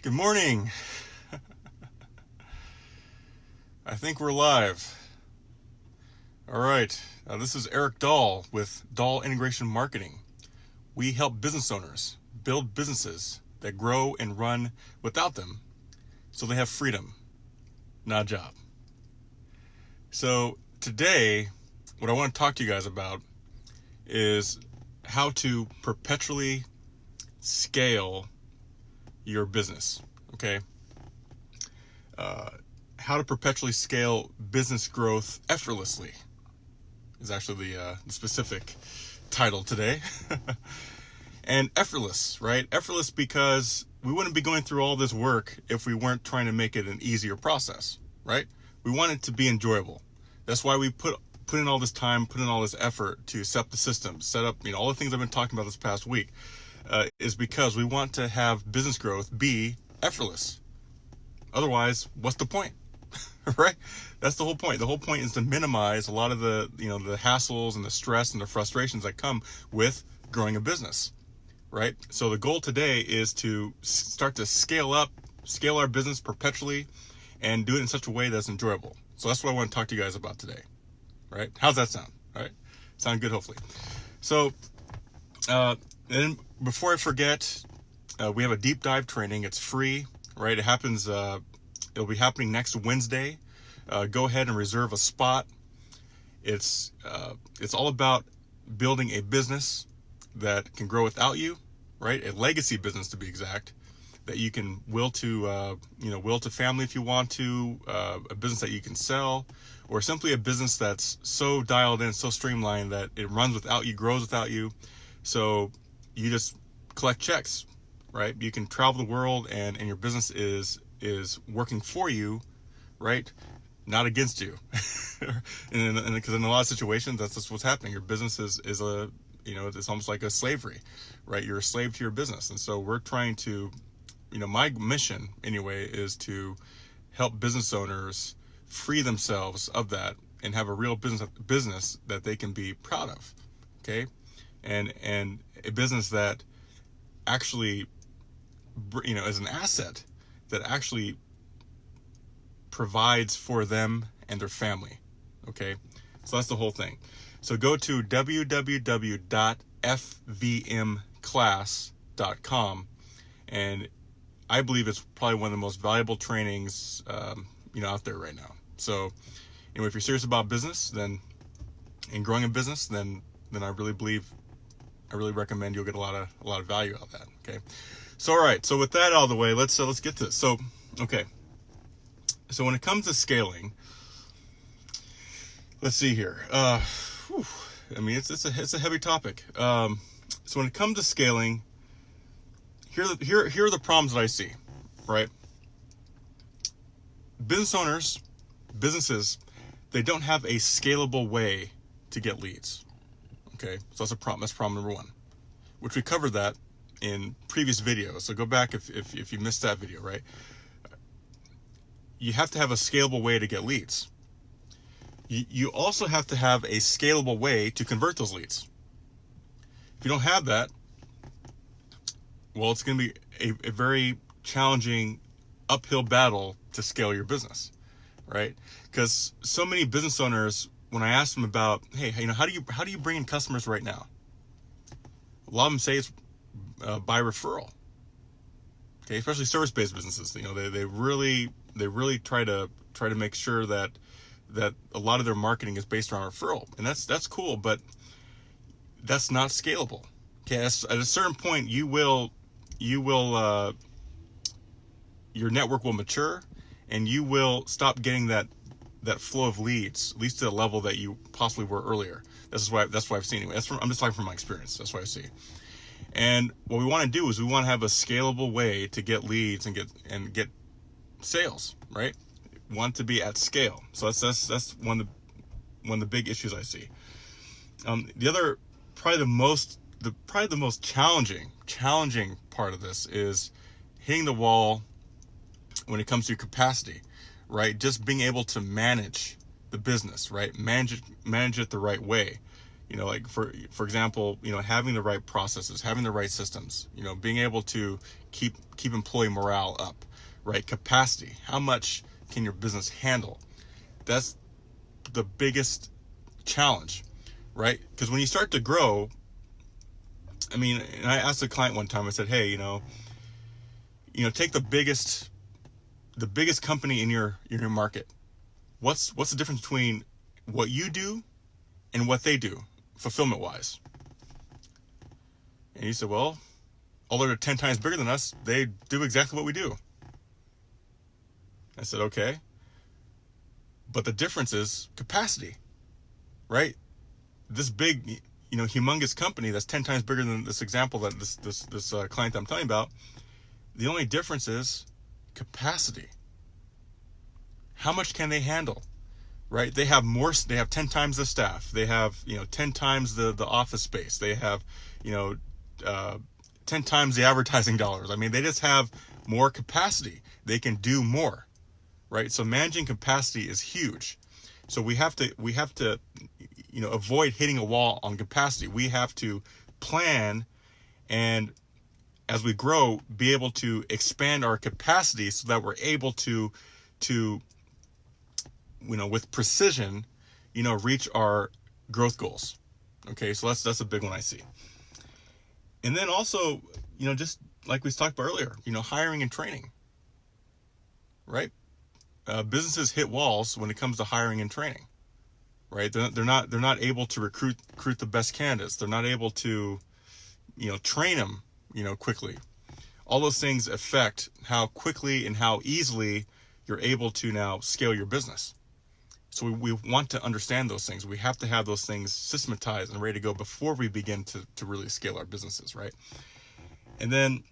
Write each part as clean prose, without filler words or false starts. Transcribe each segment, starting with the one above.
Good morning. I think we're live. All right. This is Eric Dahl with Dahl Integration Marketing. We help business owners build businesses that grow and run without them so they have freedom, not a job. So today, what I want to talk to you guys about is how to perpetually scale your business, okay? How to perpetually scale business growth effortlessly is actually the specific title today. And effortless, right? Effortless because we wouldn't be going through all this work if we weren't trying to make it an easier process, right? We want it to be enjoyable. That's why we put in all this time, put in all this effort to set up the system, set up, all the things I've been talking about this past week, is because we want to have business growth be effortless. Otherwise, what's the point? Right? That's the whole point. The whole point is to minimize a lot of the hassles and the stress and the frustrations that come with growing a business, right? So the goal today is to start to scale our business perpetually and do it in such a way that's enjoyable. So that's what I want to talk to you guys about today, right? How's that sound? All right? Sound good, hopefully. So, and before I forget, we have a deep dive training. It's free, right? It happens, it'll be happening next Wednesday. Go ahead and reserve a spot. It's all about building a business that can grow without you, right? A legacy business, to be exact, that you can will to family if you want to, a business that you can sell, or simply a business that's so dialed in, so streamlined that it runs without you, grows without you. So you just collect checks, right? You can travel the world and your business is working for you, right? Not against you. And because in a lot of situations, that's just what's happening. Your business is it's almost like a slavery, right? You're a slave to your business. And so we're trying to, my mission anyway is to help business owners free themselves of that and have a real business that they can be proud of. Okay. And a business that actually, is an asset that actually provides for them and their family. Okay, so that's the whole thing. So go to www.fvmclass.com, and I believe it's probably one of the most valuable trainings out there right now. So if you're serious about business, then and growing a business, then I really recommend you'll get a lot of value out of that. Okay, so all right, so with that out of the way, let's get to this. So okay. So when it comes to scaling, let's see here. It's a heavy topic. So when it comes to scaling, here are the problems that I see, right? Businesses, they don't have a scalable way to get leads. Okay, so that's a problem. That's problem number one, which we covered that in previous videos. So go back if you missed that video, right? You have to have a scalable way to get leads. You also have to have a scalable way to convert those leads. If you don't have that, well, it's going to be a very challenging uphill battle to scale your business, right? Because so many business owners, when I ask them about, hey, how do you bring in customers right now? A lot of them say it's by referral. Okay, especially service-based businesses. They really try to make sure that a lot of their marketing is based around referral, and that's cool, but that's not scalable. Okay, at a certain point, your network will mature, and you will stop getting that flow of leads, at least to the level that you possibly were earlier. That's what I've seen anyway. I'm just talking from my experience. That's what I see. And what we want to do is we want to have a scalable way to get leads and get sales, right? We want to be at scale. So that's one of the big issues I see. The other, probably the most challenging part of this is hitting the wall when it comes to capacity, right? Just being able to manage the business, right? Manage it the right way. Like for example, having the right processes, having the right systems, being able to keep employee morale up, right? Capacity. How much can your business handle? That's the biggest challenge, right? Because when you start to grow, and I asked a client one time, I said, hey, take the biggest company in your market. What's the difference between what you do and what they do, fulfillment wise? And he said, well, although they're 10 times bigger than us, they do exactly what we do. I said, okay, but the difference is capacity, right? This big, humongous company that's 10 times bigger than this example that this client that I'm telling you about, the only difference is capacity. How much can they handle, right? They have 10 times the staff. They have, 10 times the office space. They have, 10 times the advertising dollars. They just have more capacity. They can do more, right? So managing capacity is huge. So we have to, avoid hitting a wall on capacity. We have to plan, and as we grow, be able to expand our capacity so that we're able to with precision, reach our growth goals. Okay, so that's a big one I see. And then also, just like we talked about earlier, hiring and training, right? Businesses hit walls when it comes to hiring and training, right? They're not able to recruit the best candidates. They're not able to, train them, quickly. All those things affect how quickly and how easily you're able to now scale your business. So we want to understand those things. We have to have those things systematized and ready to go before we begin to really scale our businesses, right? And then,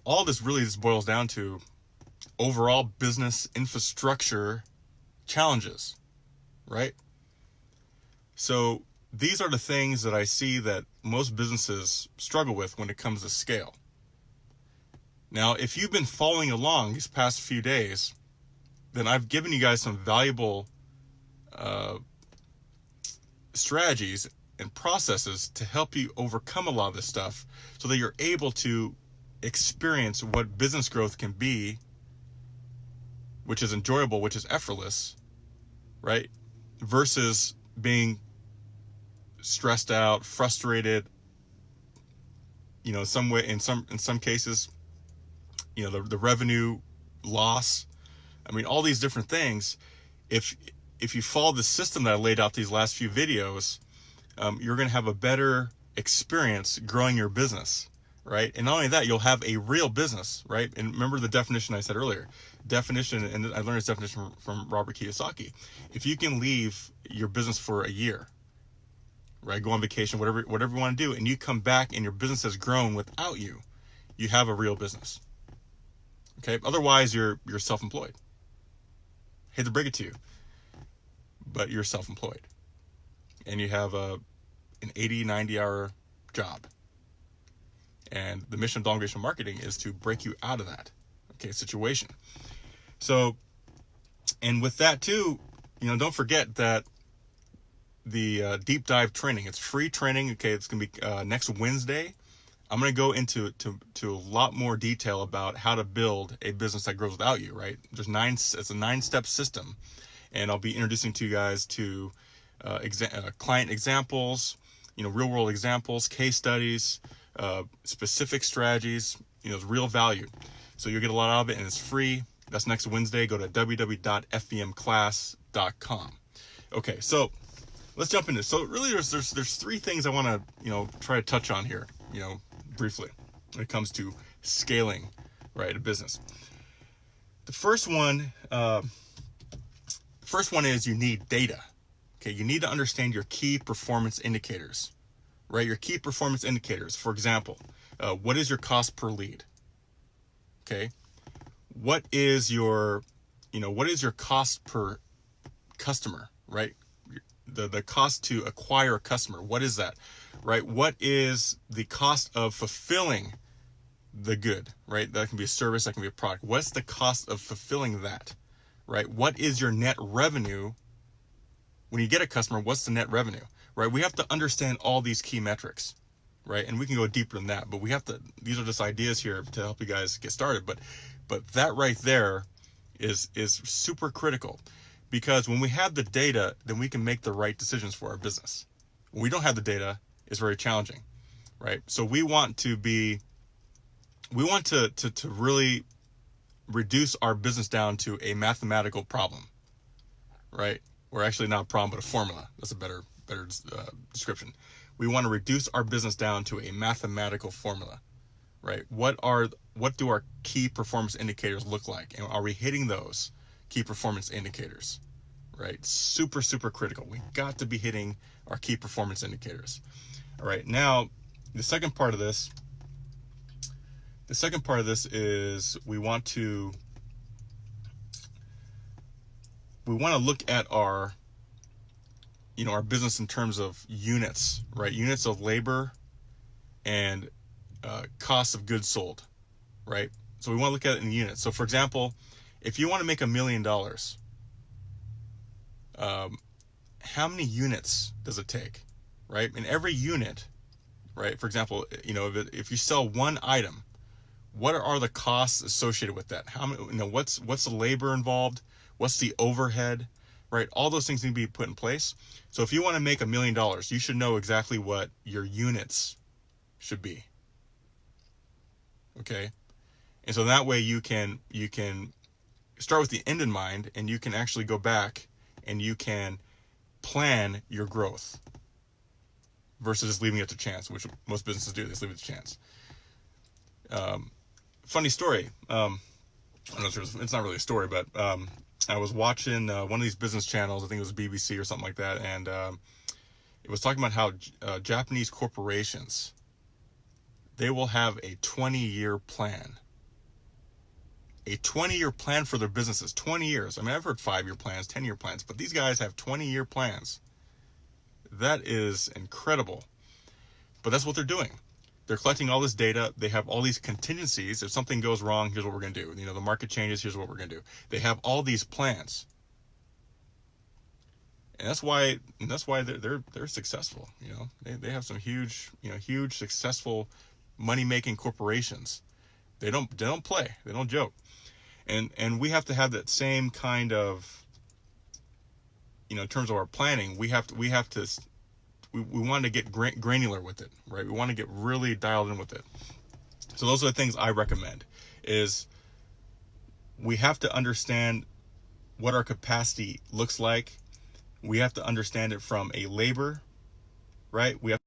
all this really just boils down to overall business infrastructure challenges, right? So these are the things that I see that most businesses struggle with when it comes to scale. Now, if you've been following along these past few days, then I've given you guys some valuable strategies and processes to help you overcome a lot of this stuff so that you're able to experience what business growth can be, which is enjoyable, which is effortless, right? Versus being stressed out, frustrated, in some cases, the revenue loss. All these different things. If you follow the system that I laid out these last few videos, you're going to have a better experience growing your business, right? And not only that, you'll have a real business, right? And remember the definition I said earlier. And I learned this definition from Robert Kiyosaki. If you can leave your business for a year, right, go on vacation, whatever you want to do, and you come back and your business has grown without you, you have a real business. Okay? Otherwise, you're self-employed. Hate to break it to you, but you're self-employed. And you have an 80, 90-hour job. And the mission of Dahl Marketing is to break you out of that, situation. So, and with that too, don't forget that the deep dive training, it's free training. Okay, it's going to be next Wednesday. I'm going to go into a lot more detail about how to build a business that grows without you, right? It's a 9-step system. And I'll be introducing to you guys to client examples, real world examples, case studies, specific strategies, real value. So you'll get a lot out of it, and it's free. That's next Wednesday. Go to www.fvmclass.com. Okay, so let's jump into this. So really there's three things I want to, try to touch on here, briefly when it comes to scaling, right, a business. The first one is you need data. Okay, you need to understand your key performance indicators, right? Your key performance indicators. For example, what is your cost per lead? Okay, what is your cost per customer, right? The cost to acquire a customer, what is that, right? What is the cost of fulfilling the good, right? That can be a service, that can be a product. What's the cost of fulfilling that, right? What is your net revenue when you get a customer? What's the net revenue? right? We have to understand all these key metrics, right? And we can go deeper than that, but we have to, these are just ideas here to help you guys get started. But that right there is super critical, because when we have the data, then we can make the right decisions for our business. When we don't have the data, it's very challenging, right? So we want to really reduce our business down to a mathematical problem, right? Or actually not a problem, but a formula. That's a better description. We want to reduce our business down to a mathematical formula, right? What do our key performance indicators look like? And are we hitting those key performance indicators, right? Super, super critical. We got to be hitting our key performance indicators. All right. Now, the second part of this is we want to look at our business in terms of units, right? Units of labor and cost of goods sold, right? So we want to look at it in units. So for example, if you want to make $1 million, how many units does it take, right? In every unit, right? For example, if you sell one item, what are the costs associated with that? How many, what's the labor involved? What's the overhead, right? All those things need to be put in place. So if you want to make $1 million, you should know exactly what your units should be. Okay. And so that way you can start with the end in mind, and you can actually go back and you can plan your growth versus just leaving it to chance, which most businesses do. They just leave it to chance. Funny story. I'm not sure, it's not really a story, but I was watching one of these business channels. I think it was BBC or something like that, and it was talking about how Japanese corporations, they will have a 20-year plan. A 20-year plan for their businesses. 20 years. I mean, I've heard 5-year plans, 10-year plans, but these guys have 20-year plans. That is incredible. But that's what they're doing. They're collecting all this data. They have all these contingencies. If something goes wrong, here's what we're going to do. The market changes, here's what we're going to do. They have all these plans. And that's why they're successful. They have some huge successful money-making corporations. They don't play. They don't joke. And we have to have that same kind of, in terms of our planning, we want to get granular with it, right? We want to get really dialed in with it. So those are the things I recommend. Is we have to understand what our capacity looks like. We have to understand it from a labor, right? We have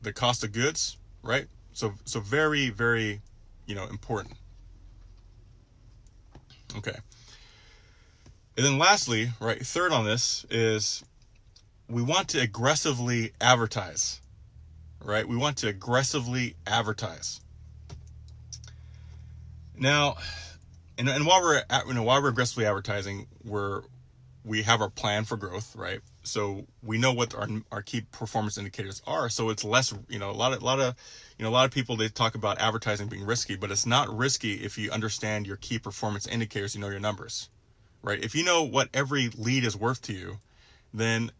the cost of goods, right? So very, very, important. Okay. And then lastly, right, third on this is we want to aggressively advertise, right? We want to aggressively advertise. Now, and while we're aggressively advertising, we have our plan for growth, right? So we know what our key performance indicators are. So it's less, a lot of people, they talk about advertising being risky, but it's not risky if you understand your key performance indicators, your numbers, right? If you know what every lead is worth to you, then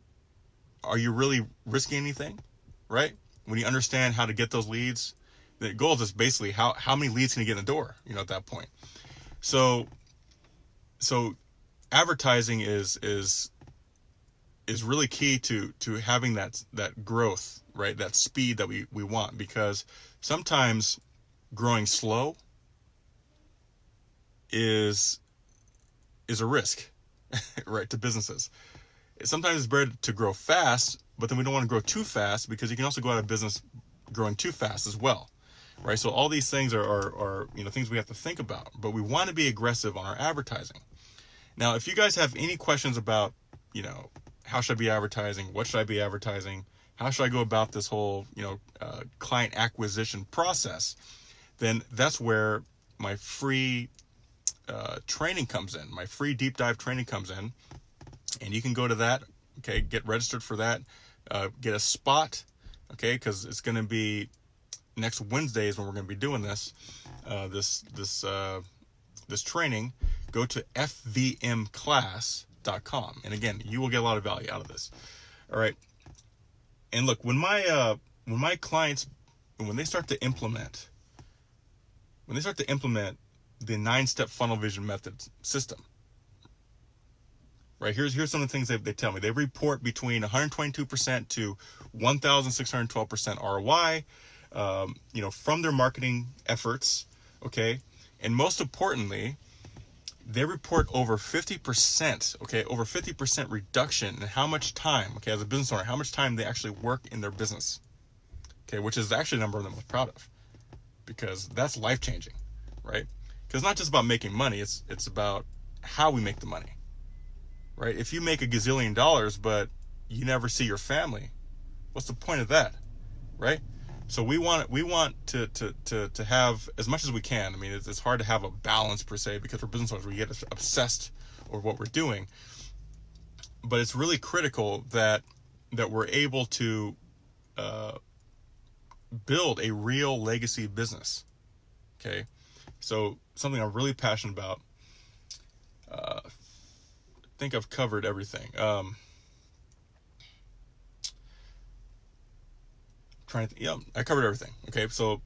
are you really risking anything, right? When you understand how to get those leads, the goal is just basically how many leads can you get in the door, at that point. So advertising is really key to having that growth, right? That speed that we want, because sometimes growing slow is a risk, right, to businesses. Sometimes it's better to grow fast, but then we don't want to grow too fast, because you can also go out of business growing too fast as well, right? So all these things are things we have to think about, but we want to be aggressive on our advertising. Now, if you guys have any questions about, how should I be advertising? What should I be advertising? How should I go about this whole, client acquisition process? Then that's where my free training comes in. My free deep dive training comes in. And you can go to that, okay, get registered for that, get a spot, okay, because it's going to be next Wednesday is when we're going to be doing this training. Go to fvmclass.com. And again, you will get a lot of value out of this. All right. And look, when my clients, when they start to implement the 9-step funnel vision method system, right? Here's some of the things they tell me. They report between 122% to 1,612% ROI, from their marketing efforts. Okay, and most importantly, they report over 50%. Okay, over 50% reduction in how much time. Okay, as a business owner, how much time they actually work in their business. Okay, which is actually a number I'm most proud of, because that's life changing, right? Because it's not just about making money. It's about how we make the money. Right? If you make $1 gazillion, but you never see your family, what's the point of that? Right? So we want to have as much as we can. I mean, it's hard to have a balance per se, because we're business owners, we get obsessed over what we're doing. But it's really critical that we're able to build a real legacy business. Okay? So something I'm really passionate about. I think I've covered everything. I covered everything. Okay, so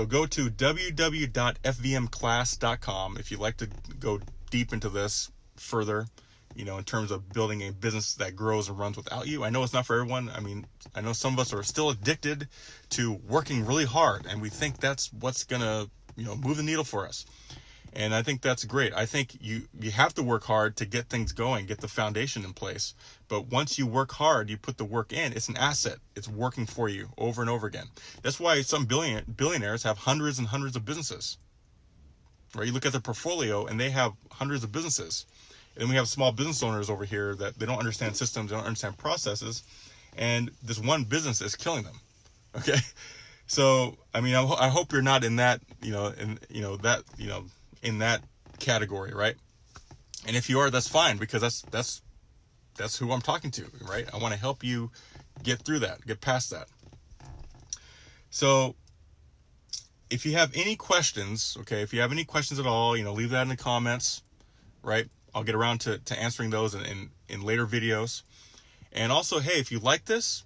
go to www.fvmclass.com if you'd like to go deep into this further, in terms of building a business that grows and runs without you. I know it's not for everyone. I mean, I know some of us are still addicted to working really hard, and we think that's what's gonna, move the needle for us. And I think that's great. I think you have to work hard to get things going, get the foundation in place. But once you work hard, you put the work in, it's an asset. It's working for you over and over again. That's why some billionaires have hundreds and hundreds of businesses. Right? You look at their portfolio and they have hundreds of businesses. And then we have small business owners over here that they don't understand systems, they don't understand processes, and this one business is killing them. Okay? So, I mean, I hope you're not in that, in that category, right? And if you are, that's fine, because that's who I'm talking to, right? I want to help you get through that, get past that. So if you have any questions, okay, if you have any questions at all, leave that in the comments, right? I'll get around to answering those in later videos. And also, hey, if you like this,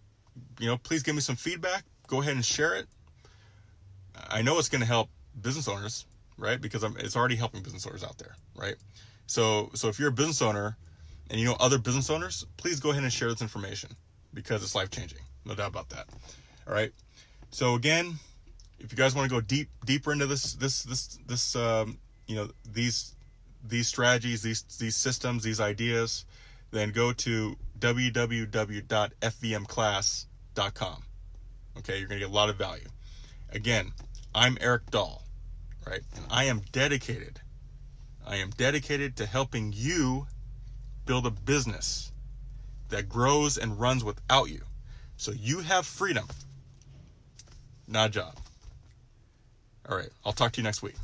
please give me some feedback. Go ahead and share it. I know it's going to help business owners, right? Because it's already helping business owners out there, right? So if you're a business owner and you know other business owners, please go ahead and share this information, because it's life changing, no doubt about that. All right. So again, if you guys want to go deeper into this, these strategies, these systems, these ideas, then go to www.fvmclass.com. Okay, you're gonna get a lot of value. Again, I'm Eric Dahl. Right? And I am dedicated to helping you build a business that grows and runs without you. So you have freedom, not a job. All right. I'll talk to you next week.